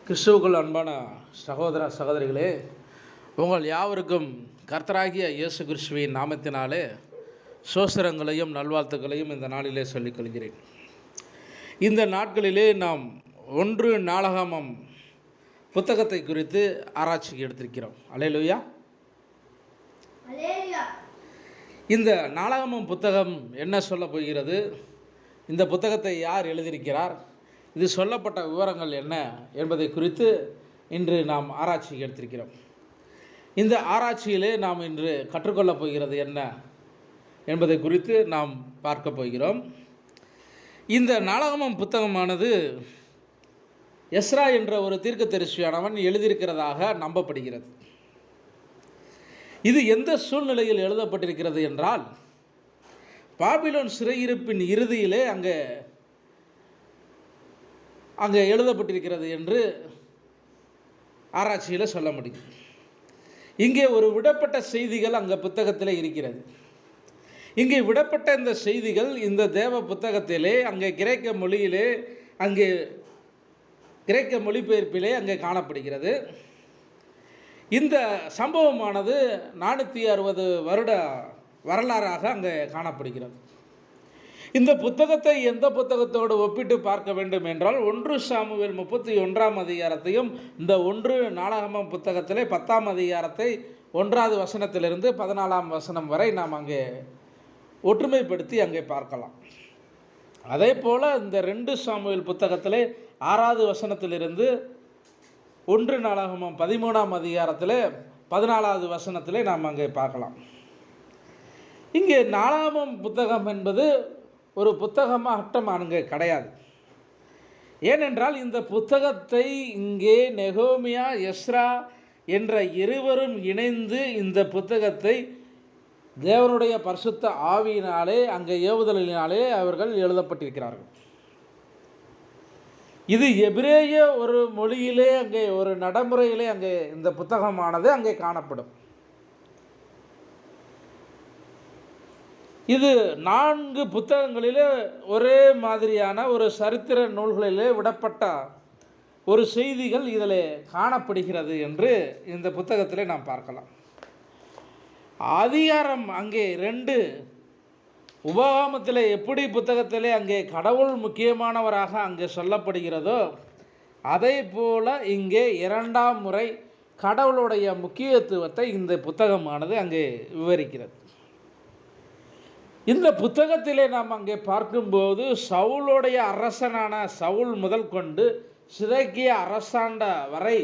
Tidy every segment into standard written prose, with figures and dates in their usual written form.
கிறிஸ்துவுக்குள் அன்பான சகோதர சகோதரிகளே, உங்கள் யாவருக்கும் கர்த்தராகிய இயேசு கிறிஸ்துவின் நாமத்தினாலே சோஸ்திரங்களையும் நல்வாழ்த்துக்களையும் இந்த நாளிலே சொல்லிக் கொள்கிறேன். இந்த நாட்களிலே நாம் 1 நாளாகமம் புத்தகத்தை குறித்து ஆராய்ச்சிக்கு எடுத்திருக்கிறோம். அல்லேலூயா. இந்த நாளாகமம் புத்தகம் என்ன சொல்ல போகிறது, இந்த புத்தகத்தை யார் எழுதியிருக்கிறார், இது சொல்லப்பட்ட விவரங்கள் என்ன என்பதை குறித்து இன்று நாம் ஆராய்ச்சிக்கு எடுத்திருக்கிறோம். இந்த ஆராய்ச்சியிலே நாம் இன்று கற்றுக்கொள்ளப் போகிறது என்ன என்பதை குறித்து நாம் பார்க்க போகிறோம். இந்த நாளாகமம் புத்தகமானது எஸ்ரா என்ற ஒரு தீர்க்கதரிசியானவன் எழுதியிருக்கிறதாக நம்பப்படுகிறது. இது எந்த சூழ்நிலையில் எழுதப்பட்டிருக்கிறது என்றால், பாபிலோன் சிறையிருப்பின் இறுதியிலே அங்கே எழுதப்பட்டிருக்கிறது என்று ஆராய்ச்சியில் சொல்ல முடியும். இங்கே ஒரு விடப்பட்ட செய்திகள் அங்கே புத்தகத்தில் இருக்கிறது. இங்கே விடப்பட்ட இந்த செய்திகள் இந்த தேவ புத்தகத்திலே அங்கே கிரேக்க மொழியிலே அங்கே கிரேக்க மொழிபெயர்ப்பிலே அங்கே காணப்படுகிறது. இந்த சம்பவமானது 460 வருட வரலாறாக அங்கே காணப்படுகிறது. இந்த புத்தகத்தை எந்த புத்தகத்தோடு ஒப்பிட்டு பார்க்க வேண்டும் என்றால், 1 சாமுவேல் 31ஆம் அதிகாரத்தையும் இந்த 1 நாளாகமம் புத்தகத்திலே 10ஆம் அதிகாரத்தை 1வது வசனத்திலிருந்து 14ஆம் வசனம் வரை நாம் அங்கே ஒற்றுமைப்படுத்தி அங்கே பார்க்கலாம். அதே போல் இந்த 2 சாமுவேல் புத்தகத்திலே 6வது வசனத்திலிருந்து 1 நாளாகமம் 13ஆம் அதிகாரத்திலே 14வது வசனத்திலே நாம் அங்கே பார்க்கலாம். இங்கே நாளாகமம் புத்தகம் என்பது ஒரு புத்தகமாகட்டம் அங்கே கிடையாது. ஏனென்றால் இந்த புத்தகத்தை இங்கே நெகோமியா, எஸ்ரா என்ற இருவரும் இணைந்து இந்த புத்தகத்தை தேவனுடைய பரிசுத்த ஆவியினாலே அங்கே ஏவுதலினாலே அவர்கள் எழுதப்பட்டிருக்கிறார்கள். இது எபிரேய ஒரு மொழியிலே அங்கே ஒரு நடைமுறையிலே அங்கே இந்த புத்தகமானது அங்கே காணப்படும். இது 4 புத்தகங்களிலே ஒரே மாதிரியான ஒரு சரித்திர நூல்களிலே விடப்பட்ட ஒரு செய்திகள் இதில் காணப்படுகிறது என்று இந்த புத்தகத்திலே நாம் பார்க்கலாம். அதிகாரம் அங்கே 2 உபகாமத்தில் எப்படி புத்தகத்திலே அங்கே கடவுள் முக்கியமானவராக அங்கே சொல்லப்படுகிறதோ, அதே போல இங்கே 2ஆம் முறை கடவுளுடைய முக்கியத்துவத்தை இந்த புத்தகமானது அங்கே விவரிக்கிறது. இந்த புத்தகத்திலே நாம் அங்கே பார்க்கும்போது சவுளுடைய அரசனான சவுல் முதல் கொண்டு சிதேக்கியா அரசாண்ட வரை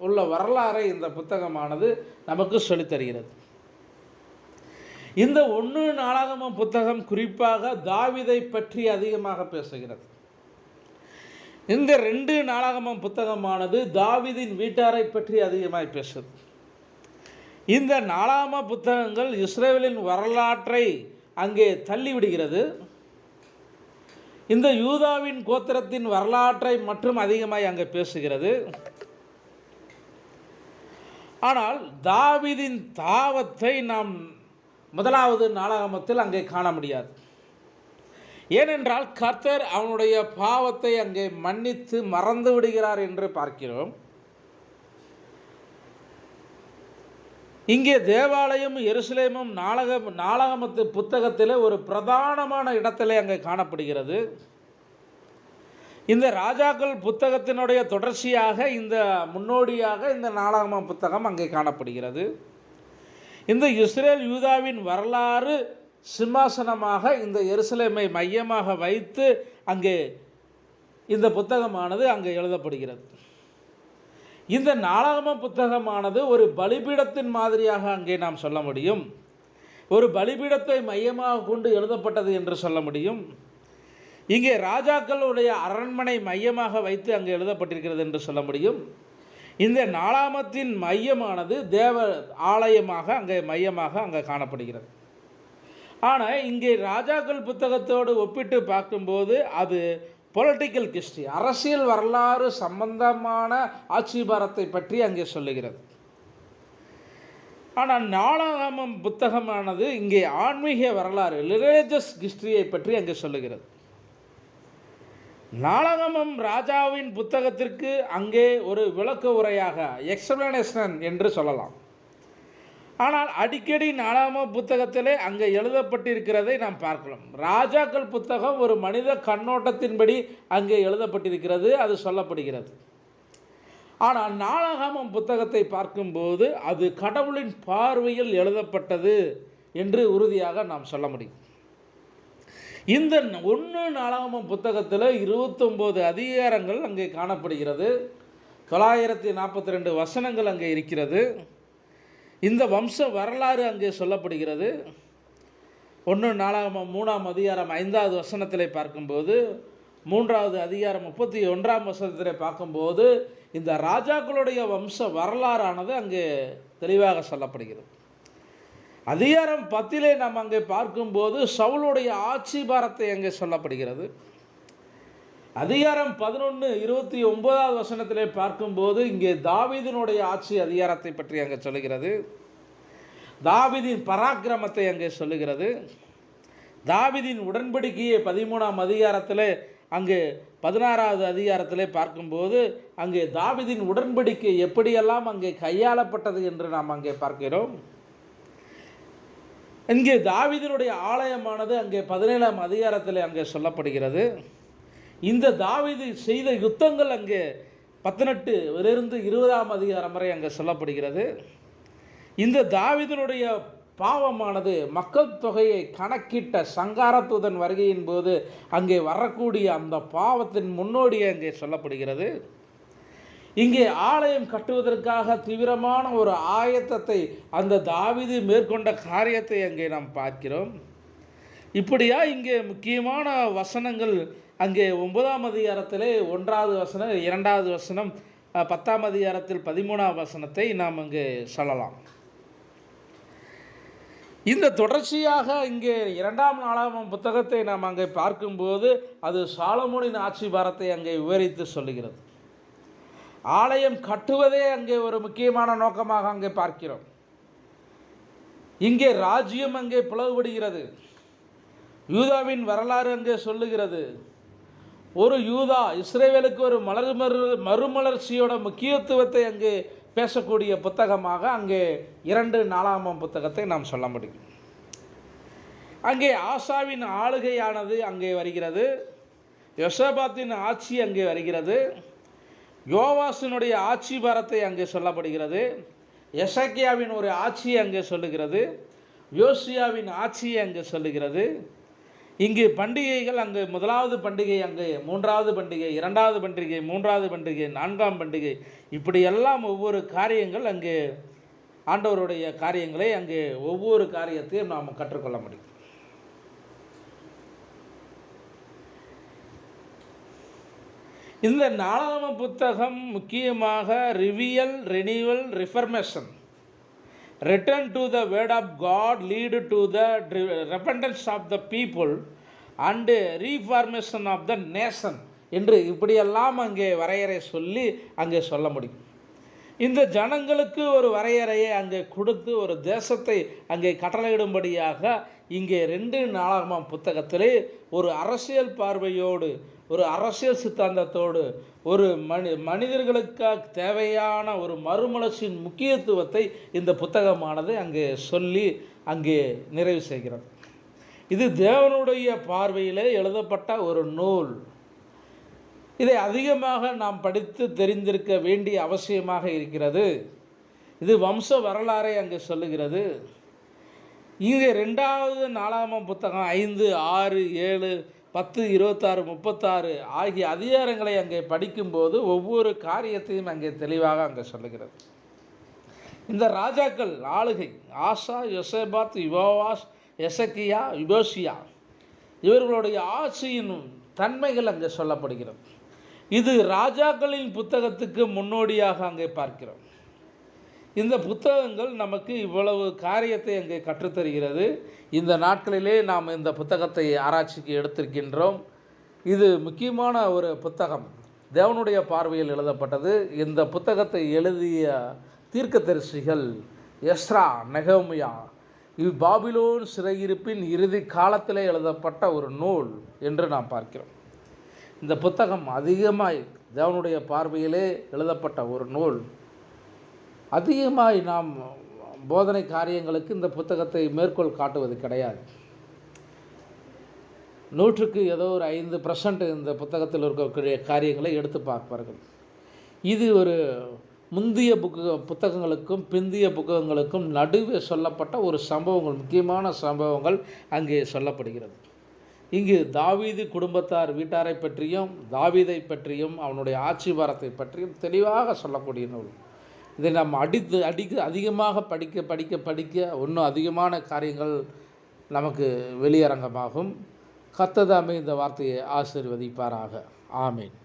உள்ள வரலாறை இந்த புத்தகமானது நமக்கு சொல்லித்தருகிறது. இந்த 1 நாளாகமம் புத்தகம் குறிப்பாக தாவீதை பற்றி அதிகமாக பேசுகிறது. இந்த 2 நாளாகமம் புத்தகமானது தாவீதின் வீட்டாரை பற்றி அதிகமாக பேசுது. இந்த நாளாகம புத்தகங்கள் இஸ்ரவேலின் வரலாற்றை அங்கே தள்ளிவிடுகிறது. இந்த யூதாவின் கோத்திரத்தின் வரலாற்றை மற்றும் அதிகமாக அங்கே பேசுகிறது. ஆனால் தாவீதின் தாவத்தை நாம் 1வது நாளாகமத்தில் அங்கே காண முடியாது. ஏனென்றால் கர்த்தர் அவனுடைய பாவத்தை அங்கே மன்னித்து மறந்து விடுகிறார் என்று பார்க்கிறோம். இங்கே தேவாலயம் எருசலேமும் நாளாகமத்து புத்தகத்தில் ஒரு பிரதானமான இடத்திலே அங்கே காணப்படுகிறது. இந்த ராஜாக்கள் புத்தகத்தினுடைய தொடர்ச்சியாக இந்த முன்னோடியாக இந்த நாளாகமம் புத்தகம் அங்கே காணப்படுகிறது. இந்த இஸ்ரேல் யூதாவின் வரலாறு சிம்மாசனமாக இந்த எருசலேமை மையமாக வைத்து அங்கே இந்த புத்தகமானது அங்கே எழுதப்படுகிறது. இந்த நாளாகம புத்தகமானது ஒரு பலிபீடத்தின் மாதிரியாக அங்கே நாம் சொல்ல முடியும். ஒரு பலிபீடத்தை மையமாக கொண்டு எழுதப்பட்டது என்று சொல்ல முடியும். இங்கே ராஜாக்களுடைய அரண்மனை மையமாக வைத்து அங்கே எழுதப்பட்டிருக்கிறது என்று சொல்ல முடியும். இந்த நாளாகமத்தின் மையமானது தேவ ஆலயமாக அங்கே மையமாக அங்கே காணப்படுகிறது. ஆனால் இங்கே ராஜாக்கள் புத்தகத்தோடு ஒப்பிட்டு பார்க்கும்போது அது பொலிட்டிக்கல் ஹிஸ்ட்ரி, அரசியல் வரலாறு சம்பந்தமான ஆட்சிபாரத்தை பற்றி அங்கே சொல்லுகிறது. ஆனால் நாளாகமம் புத்தகமானது இங்கே ஆன்மீக வரலாறு, ரிலிஜியஸ் ஹிஸ்ட்ரியை பற்றி அங்கே சொல்லுகிறது. நாளாகமம் ராஜாவின் புத்தகத்திற்கு அங்கே ஒரு விளக்க உரையாக எக்ஸ்பிளனேஷன் என்று சொல்லலாம். ஆனால் அடிக்கடி நாளாகம புத்தகத்திலே அங்கே எழுதப்பட்டிருக்கிறதை நாம் பார்க்கலாம். ராஜாக்கள் புத்தகம் ஒரு மனித கண்ணோட்டத்தின்படி அங்கே எழுதப்பட்டிருக்கிறது, அது சொல்லப்படுகிறது. ஆனால் நாளாகமம் புத்தகத்தை பார்க்கும்போது அது கடவுளின் பார்வையில் எழுதப்பட்டது என்று உறுதியாக நாம் சொல்ல முடியும். இந்த 1 நாளாகமம் புத்தகத்தில் 29 அதிகாரங்கள் அங்கே காணப்படுகிறது. 942 வசனங்கள் அங்கே இருக்கிறது. இந்த வம்ச வரலாறு அங்கே சொல்லப்படுகிறது. 1 நாளாகமம் 3ஆம் அதிகாரம் 5வது வசனத்திலே பார்க்கும்போது, 3வது அதிகாரம் 31ஆம் வசனத்திலே பார்க்கும்போது இந்த ராஜாக்களுடைய வம்ச வரலாறானது அங்கே தெளிவாக சொல்லப்படுகிறது. அதிகாரம் 10 நாம் அங்கே பார்க்கும்போது சவுலுடைய ஆட்சி பாரத்தை அங்கே சொல்லப்படுகிறது. அதிகாரம் 11 29வது வசனத்திலே பார்க்கும்போது இங்கே தாவீதினுடைய ஆட்சி அதிகாரத்தை பற்றி அங்கே சொல்லுகிறது. தாவீதின் பராக்கிரமத்தை அங்கே சொல்லுகிறது. தாவீதின் உடன்படிக்கையை 13ஆம் அதிகாரத்திலே அங்கே 16வது அதிகாரத்திலே பார்க்கும்போது அங்கே தாவீதின் உடன்படிக்கை எப்படியெல்லாம் அங்கே கையாளப்பட்டது என்று நாம் அங்கே பார்க்கிறோம். இங்கே தாவீதினுடைய ஆலயமானது அங்கே 17ஆம் அதிகாரத்தில் அங்கே சொல்லப்படுகிறது. இந்த தாவீது செய்த யுத்தங்கள் அங்கே 18 20ஆம் அதிகாரம் வரை அங்கே சொல்லப்படுகிறது. இந்த தாவீதினுடைய பாவமானது மக்கள் தொகையை கணக்கிட்ட சங்காரத்தூதன் வருகையின் போது அங்கே வரக்கூடிய அந்த பாவத்தின் முன்னோடியை அங்கே சொல்லப்படுகிறது. இங்கே ஆலயம் கட்டுவதற்காக தீவிரமான ஒரு ஆயத்தத்தை அந்த தாவீது மேற்கொண்ட காரியத்தை அங்கே நாம் பார்க்கிறோம். இப்படியா இங்கே முக்கியமான வசனங்கள் அங்கே 9ஆம் அதிகாரத்திலே 1வது வசனம் 2வது வசனம் 10ஆம் அதிகாரத்தில் 13ஆம் வசனத்தை நாம் அங்கே சொல்லலாம். இந்த தொடர்ச்சியாக இங்கே 2ஆம் நாளாகமம் புத்தகத்தை நாம் அங்கே பார்க்கும்போது அது சாலமோனின் ஆட்சி பாரத்தை அங்கே விவரித்து சொல்லுகிறது. ஆலயம் கட்டுவதே அங்கே ஒரு முக்கியமான நோக்கமாக அங்கே பார்க்கிறோம். இங்கே ராஜ்யம் அங்கே பிளவுபடுகிறது. யூதாவின் வரலாறு அங்கே சொல்லுகிறது. ஒரு யூதா இஸ்ரவேலுக்கு ஒரு மறுமலர்ச்சியோட முக்கியத்துவத்தை அங்கே பேசக்கூடிய புத்தகமாக அங்கே 2 நாளாகமம் புத்தகத்தை நாம் சொல்ல முடியும். அங்கே ஆசாவின் ஆளுகையானது அங்கே வருகிறது. யோசபாத்தின் ஆட்சி அங்கே வருகிறது. யோவாசினுடைய ஆட்சி பாரத்தை அங்கே சொல்லப்படுகிறது. எசேக்கியாவின் ஒரு ஆட்சி அங்கே சொல்லுகிறது. யோசியாவின் ஆட்சியை அங்கே சொல்லுகிறது. இங்கு பண்டிகைகள் அங்கே 1வது பண்டிகை, அங்கே 3வது பண்டிகை, 2வது பண்டிகை, 3வது பண்டிகை, 4ஆம் பண்டிகை, இப்படியெல்லாம் ஒவ்வொரு காரியங்கள் அங்கே ஆண்டவருடைய காரியங்களை அங்கே ஒவ்வொரு காரியத்தையும் நாம் கற்றுக்கொள்ள முடியும். இந்த நாளாகம புத்தகம் முக்கியமாக revival, renewal, reformation, return to the word of God, lead to the repentance of the people and reformation of the nation என்று இப்படியெல்லாம் அங்கே வரையறை சொல்லி அங்கே சொல்ல முடியும். இந்த ஜனங்களுக்கு ஒரு வரையறையை அங்கே கொடுத்து ஒரு தேசத்தை அங்கே கட்டளையிடும்படியாக இங்கே 2 நாளாகமம் புத்தகத்திலே ஒரு அரசியல் பார்வையோடு, ஒரு அரசியல் சித்தாந்தத்தோடு, ஒரு மனிதர்களுக்காக தேவையான ஒரு மறுமலர்ச்சியின் முக்கியத்துவத்தை இந்த புத்தகமானது அங்கே சொல்லி அங்கே நிறைவு செய்கிறது. இது தேவனுடைய பார்வையிலே எழுதப்பட்ட ஒரு நூல். இதை அதிகமாக நாம் படித்து தெரிந்திருக்க வேண்டிய அவசியமாக இருக்கிறது. இது வம்ச வரலாறை அங்கே சொல்லுகிறது. இங்கே 2வது நாளாகமம் புத்தகம் 5, 6, 7, 10, 26, 36 ஆகிய அதிகாரங்களை அங்கே படிக்கும்போது ஒவ்வொரு காரியத்தையும் அங்கே தெளிவாக அங்கே சொல்லுகிறது. இந்த ராஜாக்கள் ஆளுகை ஆசா, யோசபாத், யோவாஸ், எசேக்கியா, யோசியா இவர்களுடைய ஆட்சியின் தன்மைகள் அங்கே சொல்லப்படுகிறது. இது ராஜாக்களின் புத்தகத்துக்கு முன்னோடியாக அங்கே பார்க்கிறோம். இந்த புத்தகங்கள் நமக்கு இவ்வளவு காரியத்தை அங்கே கற்றுத்தருகிறது. இந்த நாட்களிலே நாம் இந்த புத்தகத்தை ஆராய்ச்சிக்கு எடுத்திருக்கின்றோம். இது முக்கியமான ஒரு புத்தகம், தேவனுடைய பார்வையில் எழுதப்பட்டது. இந்த புத்தகத்தை எழுதிய தீர்க்கதரிசிகள் எஸ்ரா, நெகேமியா. இது பாபிலோன் சிறையிருப்பின் இறுதி காலத்திலே எழுதப்பட்ட ஒரு நூல் என்று நாம் பார்க்கிறோம். இந்த புத்தகம் அதிகமாய் தேவனுடைய பார்வையிலே எழுதப்பட்ட ஒரு நூல். அதிகமாய் நாம் போதனை காரியங்களுக்கு இந்த புத்தகத்தை மேற்கோள் காட்டுவது கிடையாது. 100க்கு ஏதோ ஒரு 5% இந்த புத்தகத்தில் இருக்கக்கூடிய காரியங்களை எடுத்து பார்ப்பார்கள். இது ஒரு முந்தைய புத்தகங்களுக்கும் பிந்திய புத்தகங்களுக்கும் நடுவே சொல்லப்பட்ட ஒரு சம்பவங்கள், முக்கியமான சம்பவங்கள் அங்கே சொல்லப்படுகிறது. இங்கு தாவீது குடும்பத்தார் வீட்டாரை பற்றியும் தாவீதை பற்றியும் அவனுடைய ஆட்சி பாரத்தை பற்றியும் தெளிவாக சொல்லக்கூடிய நூல். இதை நாம் அதிகமாக படிக்க இன்னும் அதிகமான காரியங்கள் நமக்கு வெளியரங்கமாகும். கர்த்தர் தாமே இந்த வார்த்தையை ஆசீர்வதிப்பாராக. ஆமேன்.